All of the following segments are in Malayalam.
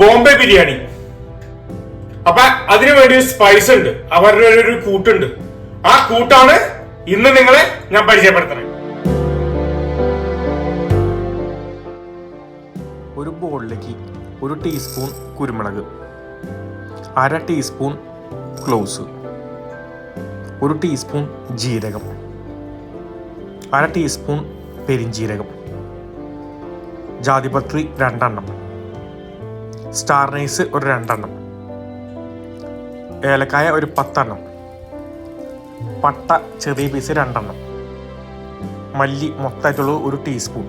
ബോംബെ ബിരിയാണി. അപ്പൊ അതിനു വേണ്ടി സ്പൈസ് ഉണ്ട്, അവരുടെ ഒരു കൂട്ടുണ്ട്. ആ കൂട്ടാണ് ഇന്ന് നിങ്ങളെ ഞാൻ പരിചയപ്പെടുത്തുന്നത്. ഒരു ബോളിലേക്ക് 1 ടീസ്പൂൺ കുരുമുളക്, 1/2 ടീസ്പൂൺ ക്ലോവ്സ്, 1 ടീസ്പൂൺ ജീരകം, 1/2 ടീസ്പൂൺ പെരിഞ്ജീരകം, ജാതിപത്രി 2 എണ്ണം, സ്റ്റാർ നൈസ് 2 എണ്ണം, ഏലക്കായ 10 എണ്ണം, പട്ട ചെറിയ പീസ് 2 എണ്ണം, മല്ലി മൊത്തമായിട്ടുള്ള 1 ടീസ്പൂൺ.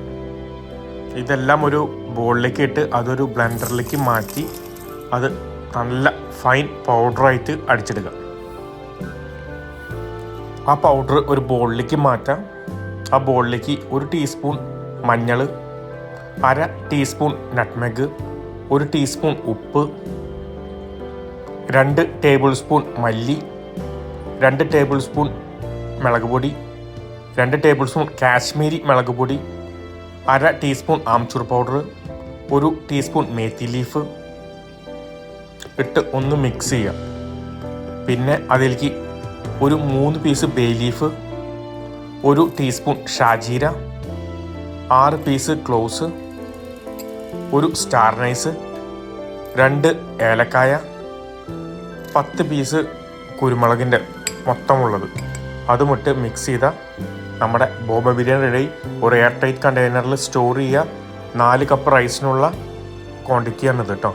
ഇതെല്ലാം ഒരു ബോളിലേക്ക് ഇട്ട് അതൊരു ബ്ലെൻഡറിലേക്ക് മാറ്റി അത് നല്ല ഫൈൻ പൗഡറായിട്ട് അടിച്ചെടുക്കുക. ആ പൗഡർ ഒരു ബോളിലേക്ക് മാറ്റാം. ആ ബോളിലേക്ക് 1 ടീസ്പൂൺ മഞ്ഞൾ, 1/2 ടീസ്പൂൺ നട്ട്മെഗ്, 1 ടീസ്പൂൺ ഉപ്പ്, 2 ടേബിൾ സ്പൂൺ മല്ലി, 2 ടേബിൾ സ്പൂൺ മുളക് പൊടി, 2 ടേബിൾ സ്പൂൺ കാശ്മീരി മുളക് പൊടി, 1/2 teaspoon amchur powder, 1 teaspoon methi leaf ഇട്ട് ഒന്ന് മിക്സ് ചെയ്യുക. പിന്നെ അതിലേക്ക് ഒരു 3 piece bay leaf, 1 teaspoon shahjeera, 6 piece cloves, 1 star anise, 2 ഏലക്കായ, 10 പീസ് കുരുമുളകിൻ്റെ മൊത്തമുള്ളത് അതുമിട്ട് മിക്സ് ചെയ്താൽ നമ്മുടെ ബോംബെ ബിരിയാണി റെഡി. ഒരു എയർ ടൈറ്റ് കണ്ടെയ്നറിൽ സ്റ്റോർ ചെയ്യുക. 4 കപ്പ് റൈസിനുള്ള ക്വാണ്ടിറ്റിയാണിത് കേട്ടോ.